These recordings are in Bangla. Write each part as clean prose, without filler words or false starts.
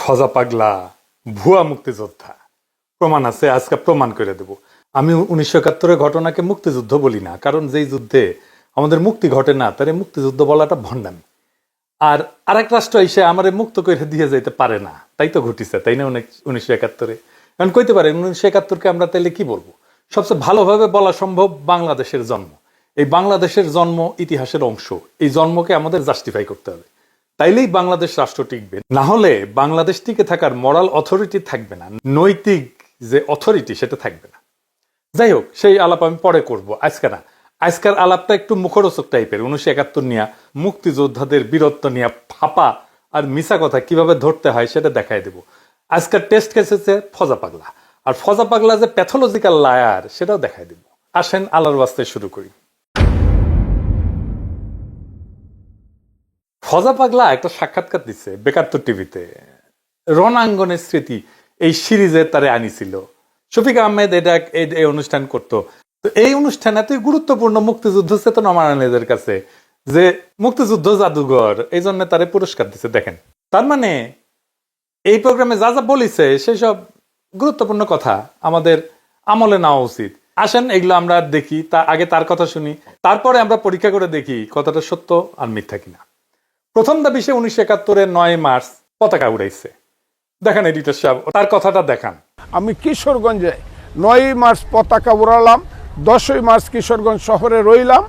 ফজা পাগলা ভুয়া মুক্তিযোদ্ধা প্রমাণ আছে, আজকে প্রমাণ করে দেব। আমি 1971-এর ঘটনাকে মুক্তিযুদ্ধ বলি না, কারণ যেই যুদ্ধে আমাদের মুক্তি ঘটে না তারে মুক্তিযুদ্ধ বলাটা ভণ্ডামি। আর আরেক রাষ্ট্র এসে আমারে মুক্ত করে দিয়ে যেতে পারে না, তাই তো ঘটিছে, তাই না? 1971-এ কারণ কইতে পারে 1971-কে আমরা তাইলে কি বলবো? সবচেয়ে ভালোভাবে বলা সম্ভব বাংলাদেশের জন্ম। এই বাংলাদেশের জন্ম ইতিহাসের অংশ, এই জন্মকে আমাদের জাস্টিফাই করতে হবে, তাইলেই বাংলাদেশ রাষ্ট্র টিকবে। না হলে বাংলাদেশ টিকে থাকার মরাল অথরিটি থাকবে না, নৈতিক যে অথরিটি সেটা থাকবে না। যাই হোক, সেই আলাপ আমি পরে করব, আজকে না। আজকের আলাপটা একটু মুখরোচক টাইপের। 1971 নিয়ে মুক্তিযোদ্ধাদের বীরত্ব নিয়ে ফাপা আর মিছা কথা কিভাবে ধরতে হয় সেটা দেখাই দেব। আজকের টেস্ট কেস হচ্ছে ফজা পাগলা, আর ফজা পাগলা যে প্যাথোলজিক্যাল লায়ার সেটাও দেখাই দেব। আসেন আল্লাহর ওয়াস্তে শুরু করি। ফজা পাগলা একটা সাক্ষাৎকার দিচ্ছে বেকাত্তর টিভিতে। রণাঙ্গনের স্মৃতি এই সিরিজে তারে আনিছিল শফিক আহমেদ, এটা এই অনুষ্ঠান করতো। তো এই অনুষ্ঠান এতই গুরুত্বপূর্ণ মুক্তিযুদ্ধ চেতনা মারানীদের কাছে যে মুক্তিযুদ্ধ জাদুঘর এই জন্য তারে পুরস্কার দিচ্ছে। দেখেন, তার মানে এই প্রোগ্রামে যা যা বলিছে সেই সব গুরুত্বপূর্ণ কথা আমাদের আমলে নেওয়া উচিত। আসেন এগুলো আমরা দেখি, তা আগে তার কথা শুনি, তারপরে আমরা পরীক্ষা করে দেখি কথাটা সত্য আর মিথ্যা কিনা। প্রথম দাবি, সে 1971-এর 9 মার্চ পতাকা উড়াইছে। দেখেন এডিটর সাহেব, তার কথাটা দেখান। আমি কিশোরগঞ্জে 9 মার্চ পতাকা উড়ালাম, 10 মার্চ কিশোরগঞ্জ শহরে রইলাম,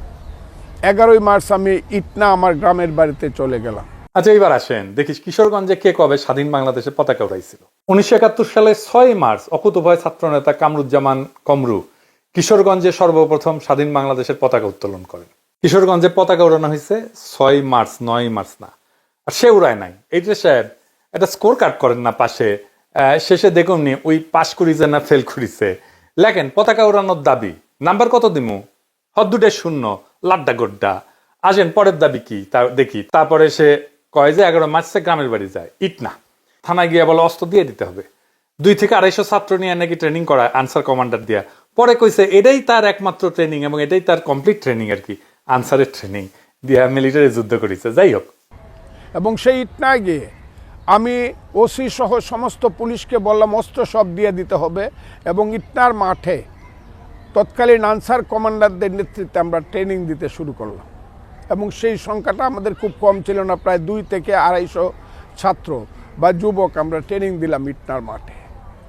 11 মার্চ আমি ইটনা আমার গ্রামের বাড়িতে চলে গেলাম। আচ্ছা, এইবার আসেন দেখি কিশোরগঞ্জে কে কবে স্বাধীন বাংলাদেশে পতাকা উড়াইছিল। 1971 সালে 6 মার্চ অকুতোভয় ছাত্রনেতা কামরুজ্জামান কমরু কিশোরগঞ্জে সর্বপ্রথম স্বাধীন বাংলাদেশের পতাকা উত্তোলন করেন। কিশোরগঞ্জে পতাকা উড়ানো হয়েছে 6 মার্চ, 9 মার্চ না। আর সে উড়ায় নাই। এইটা সাহেব একটা স্কোর কার্ড করেন না পাশে, শেষে দেখুন নি ওই পাস করিছে না ফেল করিছে, লেখেন পতাকা উড়ানোর দাবি, নাম্বার কত দিমু, হদ্দুটে 0, লাড্ডা গোড্ডা। আসেন পরের দাবি কি তা দেখি। তারপরে সে কয় যে 11 মার্চে গ্রামের বাড়ি যায়, ইটনা থানায় গিয়ে বলে অস্ত্র দিয়ে দিতে হবে। 200 থেকে 250 ছাত্র নিয়ে নাকি ট্রেনিং করায় আনসার কমান্ডার দিয়া। পরে কইছে এটাই তার একমাত্র ট্রেনিং এবং এটাই তার কমপ্লিট ট্রেনিং আর কি, আনসারের ট্রেনিং দিয়া মিলিটারি যুদ্ধ করেছে। যাই হোক, এবং সেই ইটনায় গিয়ে আমি ওসি সহ সমস্ত পুলিশকে বললাম অস্ত্র সব দিয়ে দিতে হবে, এবং ইটনার মাঠে তৎকালীন আনসার কমান্ডারদের নেতৃত্বে আমরা ট্রেনিং দিতে শুরু করলাম। এবং সেই সংখ্যাটা আমাদের খুব কম ছিল না, প্রায় 2 থেকে 250 ছাত্র বা যুবক আমরা ট্রেনিং দিলাম ইটনার মাঠে।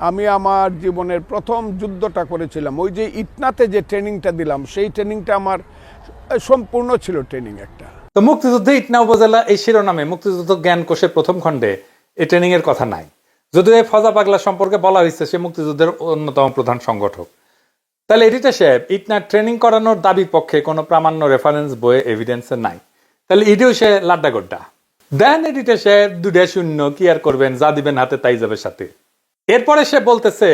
আমি আমার জীবনের প্রথম যুদ্ধটা করেছিলাম, ওই যে ইটনাতে যে ট্রেনিংটা দিলাম সেই ট্রেনিংটা আমার সম্পূর্ণ ছিল ট্রেনিং একটা। তো মুক্তিযুদ্ধে ইটনা উপজেলা এই শিরোনামে মুক্তিযুদ্ধ জ্ঞান কোষের প্রথম খণ্ডে এই ট্রেনিং এর কথা নাই, যদিও এই ফজা পাগলা সম্পর্কে বলা হয়েছে সে মুক্তিযুদ্ধের অন্যতম প্রধান সংগঠক। তাহলে এডিটর সাহেব, ইটনা ট্রেনিং করানোর দাবির পক্ষে কোনো প্রামাণ্য রেফারেন্স বইয়ে এভিডেন্সে নাই, তাহলে এটিও সে লাড্ডা গোড্ডা দেন। এডিটর সাহেব 2-0, কি আর করবেন, যা দিবেন হাতে তাই যাবে সাথে। এরপরে সে বলতেছে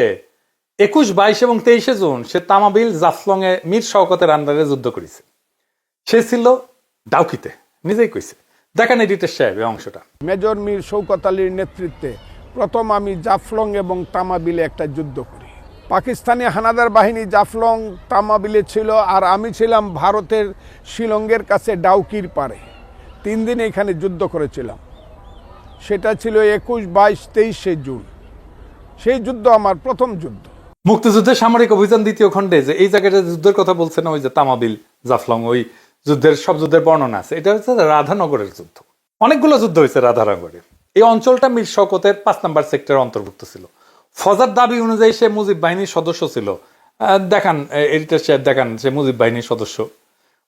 21, 22 এবং 23 জুন সে তামাবিল জাফলং এ মীর শওকতের আন্ডারে যুদ্ধ করেছে। সে ছিল ডাউকিতে, নিজেই কইছে। দেখেন এডিটর সাহেব এই অংশটা। মেজর মীর শওকত আলীর নেতৃত্বে প্রথম আমি জাফলং এবং তামাবিলে একটা যুদ্ধ করি। পাকিস্তানি হানাদার বাহিনী জাফলং তামাবিলে ছিল, আর আমি ছিলাম ভারতের শিলংয়ের কাছে ডাউকির পারে। 3 দিন এখানে যুদ্ধ করেছিলাম। সেটা ছিল 21, 22, 23 জুন। সেই যুদ্ধ আমার প্রথম যুদ্ধ। মুক্তিযুদ্ধের সামরিক অভিযান দ্বিতীয় খণ্ডে যে এই জায়গাটা যুদ্ধের কথা বলছে না, ওই যে তামাবিল জাফলং, ওই যুদ্ধের সব যুদ্ধের বর্ণনা আছে। এটা হচ্ছে রাধানগরের যুদ্ধ। অনেকগুলো যুদ্ধ হয়েছে রাধানগরে। এই অঞ্চলটা মীর শওকতের 5 নম্বর সেক্টরের অন্তর্ভুক্ত ছিল। ফজার দাবি অনুযায়ী সে মুজিব বাহিনীর সদস্য ছিল। দেখান এডিটর সাহেব, দেখান সে মুজিব বাহিনীর সদস্য।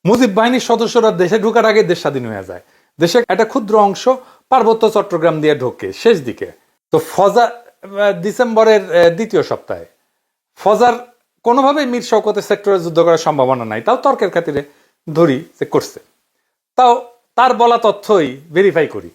মুজিব বাহিনীর সদস্যরা দেশে ঢোকার আগে দেশ স্বাধীন হয়ে যায়। দেশে একটা ক্ষুদ্র অংশ পার্বত্য চট্টগ্রাম দিয়ে ঢোকে শেষ দিকে। তো ফজা ডিসেম্বরের 2য় সপ্তাহে ফজার কোনোভাবেই মীর শওকতের সেক্টরে যুদ্ধ করার সম্ভাবনা নাই, তাও তর্কের খাতিরে ধরি যে করছে। তাও তার বলা তথ্যই ভেরিফাই করি।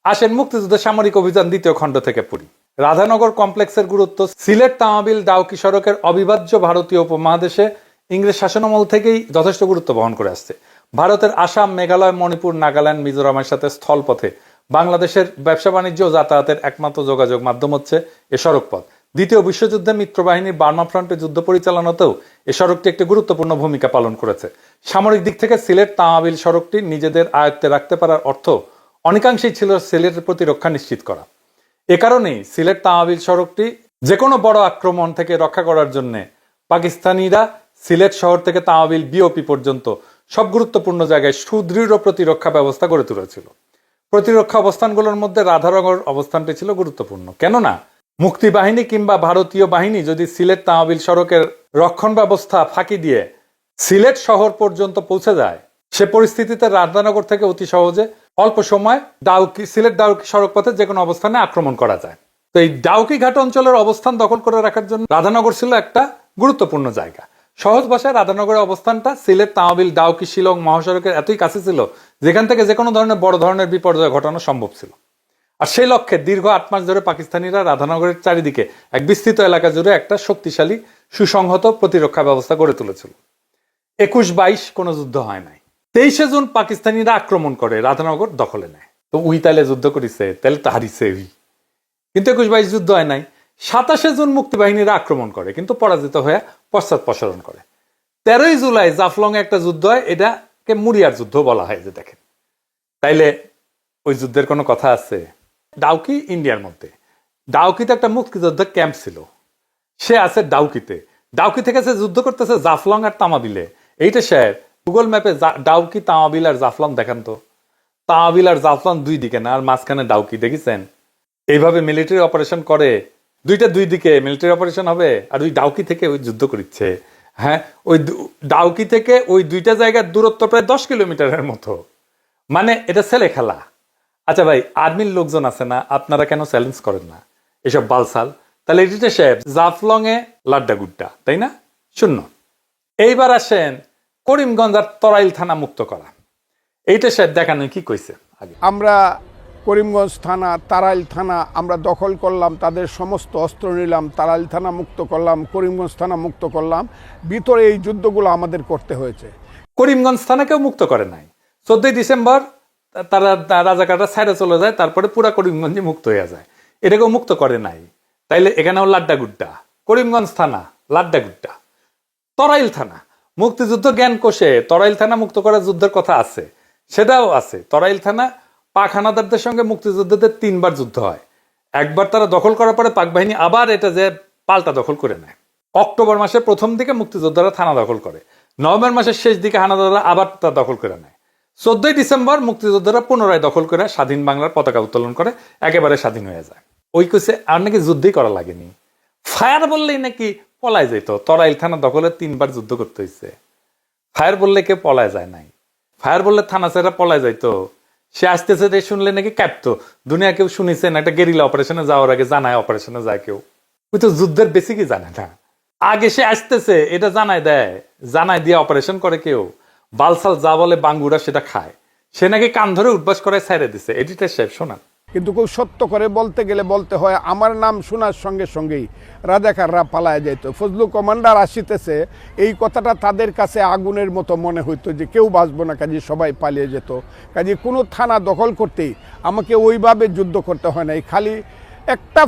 আসেন মুক্তিযুদ্ধের সামরিক অভিযান 2য় খণ্ড থেকে পড়ি। রাধানগর কমপ্লেক্সের গুরুত্ব সিলেট তামাবিল ডাউকি সড়কের অবিভাজ্য ভারতীয় উপমহাদেশে ইংরেজ শাসনামল থেকেই যথেষ্ট গুরুত্ব বহন করে আসছে। ভারতের আসাম, মেঘালয়, মণিপুর, নাগাল্যান্ড, মিজোরামের সাথে স্থলপথে বাংলাদেশের ব্যবসা বাণিজ্য ও যাতায়াতের একমাত্র যোগাযোগ মাধ্যম হচ্ছে এ সড়কপথ। দ্বিতীয় বিশ্বযুদ্ধে মিত্রবাহিনীর বার্মা ফ্রন্টে যুদ্ধ পরিচালনাতেও এ সড়কটি একটি গুরুত্বপূর্ণ ভূমিকা পালন করেছে। সামরিক দিক থেকে সিলেট তামাবিল সড়কটি নিজেদের আয়ত্তে রাখতে পারার অর্থ অনেকাংশেই ছিল সিলেটের প্রতিরক্ষা নিশ্চিত করা। এ কারণেই সিলেট তামাবিল সড়কটি যে কোনো বড় আক্রমণ থেকে রক্ষা করার জন্য পাকিস্তানিরা সিলেট শহর থেকে তামাবিল বিওপি পর্যন্ত সব গুরুত্বপূর্ণ জায়গায় সুদৃঢ় প্রতিরক্ষা ব্যবস্থা গড়ে তুলেছিল। প্রতিরক্ষা অবস্থানগুলোর মধ্যে রাধানগর অবস্থানটি ছিল গুরুত্বপূর্ণ, কেননা মুক্তিবাহিনী কিংবা ভারতীয় বাহিনী যদি সিলেট তামাবিল সড়কের রক্ষণ ব্যবস্থা ফাঁকি দিয়ে সিলেট শহর পর্যন্ত পৌঁছে যায়, সে পরিস্থিতিতে রাধানগর থেকে অতি সহজে অল্প সময় সিলেট ডাউকি সড়ক পথে যে কোনো অবস্থানে আক্রমণ করা যায়। তো এই ডাউকি ঘাট অঞ্চলের অবস্থান দখল করে রাখার জন্য রাধানগর ছিল একটা গুরুত্বপূর্ণ জায়গা। সহজ ভাষায় রাধানগরের অবস্থানটা সিলেট তামাবিল ডাউকি শিলং মহাসড়কের এতই কাছে ছিল যেখান থেকে যে কোনো ধরনের বড় ধরনের বিপর্যয় ঘটানো সম্ভব ছিল। আর সেই লক্ষ্যে দীর্ঘ 8 মাস ধরে পাকিস্তানিরা রাধানগরের চারিদিকে এক বিস্তৃত এলাকা জুড়ে একটা শক্তিশালী সুসংহত প্রতিরক্ষা ব্যবস্থা গড়ে তুলেছিল। 21-22 কোনো যুদ্ধ হয় নাই। 23শে জুন পাকিস্তানিরা আক্রমণ করে রাধানগর দখলে নেয়। তো উই তাইলে যুদ্ধ করিছে, তাহলে তো হারিছে উই, কিন্তু 21-22 যুদ্ধ হয় নাই। 27শে জুন মুক্তিবাহিনীরা আক্রমণ করে কিন্তু পরাজিত হয়ে পশ্চাৎপসরণ করে। 13ই জুলাই জাফলং এ একটা যুদ্ধ হয়, এটাকে মুরিয়ার যুদ্ধ বলা হয়। যে দেখেন, তাইলে ওই যুদ্ধের কোনো কথা আছে? ডাউকি ইন্ডিয়ার মধ্যে, ডাউকিতে একটা মুক্তিযুদ্ধ ক্যাম্প ছিল, সে আছে ডাউকিতে। ডাউকি থেকে সে যুদ্ধ করতেছে জাফলং আর তামাবিলে। এইটা স্যার গুগল ম্যাপে ডাউকি তামাবিল আর জাফলং দেখান তো। তামাবিল আর জাফলং দুই দিকে না, আর মাঝখানে ডাউকি, দেখেছেন? এইভাবে মিলিটারি অপারেশন করে, দুই দিকে মিলিটারি অপারেশন হবে, আর ওই ডাউকি থেকে ওই যুদ্ধ করছে। হ্যাঁ, ওই ডাউকি থেকে ওই দুইটা জায়গার দূরত্ব প্রায় 10 কিলোমিটারের মতো। মানে এটা ছেলে খেলা। আচ্ছা ভাই, আর্মির লোকজন আছে না, আপনারা কেন চ্যালেঞ্জ করেন না এসব বালসাল? তাহলে এডিটর সাহেব, জাফলং এ লাড্ডা গুড্ডা, তাই না? শূন্য। এইবার আসেন করিমগঞ্জ আর তরাইল থানা মুক্ত করা। এইটা সাহেব দেখানো কি কইছে আগে? আমরা করিমগঞ্জ থানা, তারাইল থানা আমরা দখল করলাম, তাদের সমস্ত অস্ত্র নিলাম, তারাইল থানা মুক্ত করলাম, করিমগঞ্জ থানা মুক্ত করলাম। ভিতরে এই যুদ্ধগুলো আমাদের করতে হয়েছে। করিমগঞ্জ থানাকেও মুক্ত করে নাই। 14ই ডিসেম্বর তারা রাজাকাররা ছাইড়ে চলে যায়, তারপরে পুরা করিমগঞ্জে মুক্ত হয়ে যায়। এটাকেও মুক্ত করে নাই। তাইলে এখানেও লাড্ডা গুড্ডা। করিমগঞ্জ থানা লাড্ডা গুড্ডা। তরাইল থানা মুক্তিযুদ্ধ জ্ঞান কোষে তরাইল থানা মুক্ত করার যুদ্ধের কথা আছে, সেটাও আছে। তরাইল থানা পাক হানাদারদের সঙ্গে মুক্তিযুদ্ধদের 3 বার যুদ্ধ হয়। একবার তারা দখল করার পরে পাক বাহিনী আবার এটা যে পাল্টা দখল করে নেয়। অক্টোবর মাসের প্রথম দিকে মুক্তিযোদ্ধারা থানা দখল করে, নভেম্বর মাসের শেষ দিকে হানাদাররা আবার তা দখল করে নেয়। 14ই ডিসেম্বর মুক্তিযোদ্ধারা পুনরায় দখল করে স্বাধীন বাংলার পতাকা উত্তোলন করে একেবারে স্বাধীন হয়ে যায়। ওই কোসে আর নাকি যুদ্ধই করা লাগেনি, ফায়ার বললেই নাকি পলায় যেত। তরাইল থানা দখলে 3 বার যুদ্ধ করতে হয়েছে। ফায়ার বললে কেউ পলায় যায় নাই। ফায়ার বললে থানা ছেড়ে পলায় যাইতো। সে আসতেছে শুনলে নাকি কাঁপতো। দুনিয়া কেউ শুনেছেন একটা গেরিলা অপারেশনে যাওয়ার আগে জানায় অপারেশনে যায় কেউ? ওই তো যুদ্ধের বেসিকই জানে না। আগে সে আসতেছে এটা জানায় দেয়, জানায় দিয়ে অপারেশন করে কেউ। বালসাল যা বলে বাঙ্গুরা সেটা খায়। সে নাকি কান ধরে উঠবাস করে ছেড়ে দিছে। এডিটর সাহেব শোনান। কিন্তু খুব সত্য করে বলতে গেলে বলতে হয়, আমার নাম শোনার সঙ্গে সঙ্গেই রাজাকাররা পালায় যেত। ফজলু কমান্ডার আসিতেছে, এই কথাটা তাদের কাছে আগুনের মতো মনে হইতো যে কেউ বাঁচবো না, কাজে সবাই পালিয়ে যেত। কাজে কোনো থানা দখল করতেই আমাকে ওইভাবে যুদ্ধ করতে হয় নাই। খালি একটা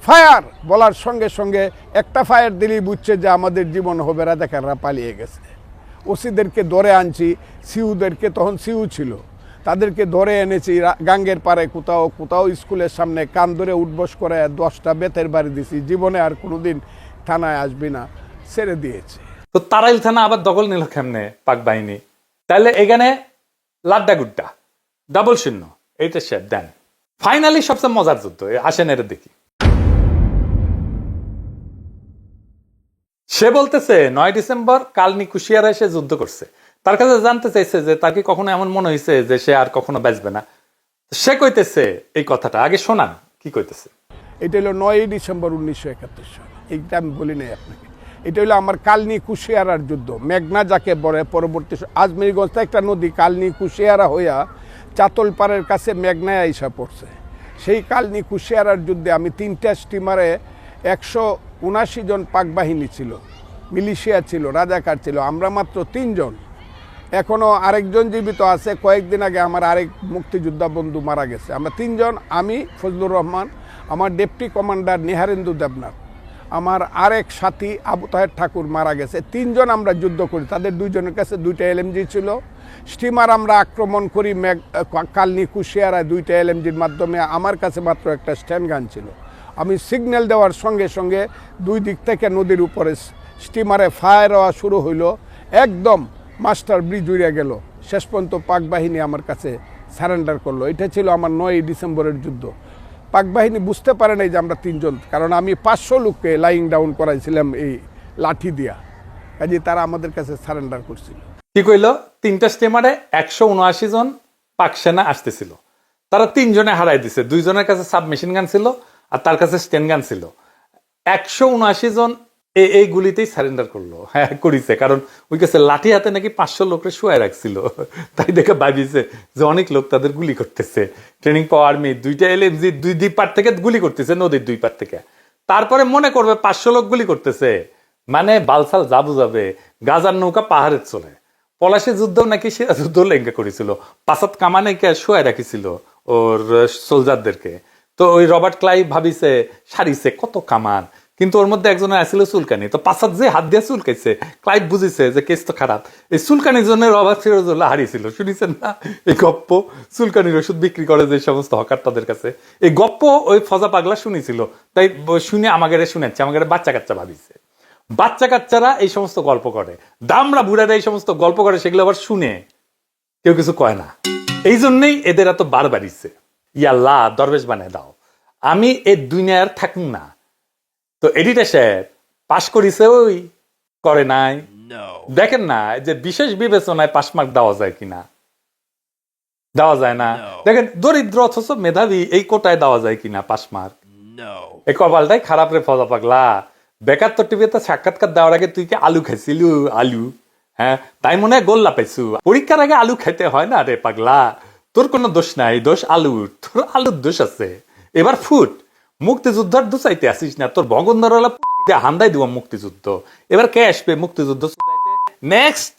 ফায়ার বলার সঙ্গে সঙ্গে একটা ফায়ার দিলেই বুঝছে যে আমাদের জীবন হবে, রাজাকাররা পালিয়ে গেছে। ওসিদেরকে ধরে আনছি, সিউদেরকে, তখন সিউ ছিল, তাদেরকে ধরে এনেছি গাঙ্গের পাড়ে কোথাও স্কুলের সামনে কান ধরে উঠবস করে 10টা বেতের বাড়ি দিছি। জীবনে আর কোনোদিন থানায় আসবি না, ছেড়ে দিয়েছে। তো তারাইল থানা আবার দখল নিল কেমনে পাক বাহিনী? তাহলে এখানে লাড্ডা গুড্ডা, ডাবল শূন্য। এইটা শেপ দেন। ফাইনালি সবচেয়ে মজার যুদ্ধ, আসেন এটা দেখি। সে বলতেছে 9 ডিসেম্বর কালনি কুশিয়ারা এসে যুদ্ধ করছে। তার কাছে জানতে চাইছে যে তার কি কখনো এমন মনে হয়েছে যে সে আর কখনো বাঁচবে না? সে কইতেছে এই কথাটা, আগে শোনান কি কইতেছে। এটা হলো 9 ডিসেম্বর 1971 সাল। এইটা আমি বলি নাই আপনাকে। এটা হলো আমার কালনি কুশিয়ারার যুদ্ধ। মেঘনা যাকে বলে, পরবর্তী আজমিরগঞ্জ একটা নদী কালনি কুশিয়ারা হইয়া চাতলপাড়ের কাছে মেঘনায় আইসা পড়ছে। সেই কালনি কুশিয়ারার যুদ্ধে আমি 3টা স্টিমারে 179 জন পাক বাহিনী ছিল, মিলিশিয়া ছিল, রাজাকার ছিল, আমরা মাত্র 3 জন। এখনও আরেকজন জীবিত আছে। কয়েকদিন আগে আমার আরেক মুক্তিযোদ্ধা বন্ধু মারা গেছে। আমরা 3 জন, আমি ফজলুর রহমান, আমার ডেপুটি কমান্ডার নিহারেন্দু দেবনাথ, আমার আরেক সাথী আবু তাহের ঠাকুর মারা গেছে। 3 জন আমরা যুদ্ধ করি, তাদের 2 জনের কাছে 2টা এলএমজি ছিল। স্টিমার আমরা আক্রমণ করি কালনি কুশিয়ারায় 2টা এলএমজির মাধ্যমে, আমার কাছে মাত্র একটা স্ট্যান্ড গান ছিল। আমি সিগন্যাল দেওয়ার সঙ্গে সঙ্গে 2 দিক থেকে নদীর উপরে স্টিমারে ফায়ার হওয়া শুরু হইল, একদম মাস্টার ব্রিজ উড়ে গেল। শেষ পর্যন্ত পাক বাহিনী আমার কাছে সারেন্ডার করলো। এটা ছিল আমার 9ই ডিসেম্বরের যুদ্ধ। পাক বাহিনী বুঝতে পারে নাই যে আমরা 3 জন, কারণ আমি 500 লোককে লাইং ডাউন করাইছিলাম এই লাঠি দিয়া, কাজে তারা আমাদের কাছে সারেন্ডার করছিল। কি কইল? 3টা স্টিমারে 179 জন পাক সেনা আসতেছিল, তারা 3 জনে হারাই দিছে। 2 জনের কাছে সাবমেশিন গান ছিল আর তার কাছে স্টেন গান ছিল। 179 জন এই গুলিতেই সারেন্ডার করলো। হ্যাঁ, করিছে, কারণ ওই কাছে লাঠি হাতে নাকি 500 লোকের শুয়ে রাখছিল। তাই দেখে ভাবিছে যে অনেক লোক তাদের গুলি করতেছে। ট্রেনিং পাওয়া আর্মি 2টা এলএমজি 2 পার থেকে গুলি করতেছে, নদীর 2 পার থেকে। তারপরে মনে করবে 500 লোক গুলি করতেছে, মানে বালসাল যা বুঝাবে। গাজার নৌকা পাহাড়ের চলে। পলাশি যুদ্ধ নাকি সেরা যুদ্ধ লেঙ্গা করেছিল, পাসাত কামানে শুয়ে রাখিছিল ওর সোলজারদেরকে। তো ওই রবার্ট ক্লাইভ ভাবিছে সারিছে কত কামান, কিন্তু ওর মধ্যে একজনের আসছিল চুলকানি। তো পাসাত যে হাত দিয়ে চুলকাইছে, ক্লাইভ বুঝিছে যে কেস তো খারাপ। এই চুলকানির জন্য রবার্ট সিরাজউল্লাহ হারিয়েছিল। শুনেছেন না এই গপ্প? চুলকানির ওষুধ বিক্রি করে যে সমস্ত হকার তাদের কাছে, এই গপ্প ওই ফজা পাগলা শুনেছিল। তাই শুনে আমাকে শুনেছে, আমাকে বাচ্চা কাচ্চা ভাবিছে। বাচ্চা কাচ্চারা এই সমস্ত গল্প করে, দামরা বুড়ারা এই সমস্ত গল্প করে, সেগুলো আবার শুনে কেউ কিছু কয় না। এই জন্যই এদের এত বার বাড়িছে। ইয়াল্লাহ, দরবেশ বানায় দাও, আমি এই দুনিয়ার থাকুন না। তো এডিটর সাহেব পাশ করিছে, ওই করে নাই। দেখেন না যে বিশেষ বিবেচনায় পাস মার্ক দেওয়া যায় কিনা, দেওয়া যায় না। দেখেন দরিদ্র অথচ মেধাবী, এই কোটায় দেওয়া যায় কিনা পাস মার্ক। এই কপালটাই খারাপ রে ফজা পাগলা। বেকার তোর টিভিতে সাক্ষাৎকার দেওয়ার আগে তুই কি আলু খাইছিলু? আলু, হ্যাঁ, তাই মনে হয় গোল্লা পাইছু। পরীক্ষার আগে আলু খাইতে হয় না রে পাগলা। তোর কোনো দোষ নাই, দোষ আলুর। তোর আলুর দোষ আছে। এবার ফুট, মুক্তিযুদ্ধের দুচাইতে আসিস না। তোর ভগন্দরওয়ালা হান্দাই দিব মুক্তিযুদ্ধ। এবার কে আসবে মুক্তিযুদ্ধ? নেক্সট।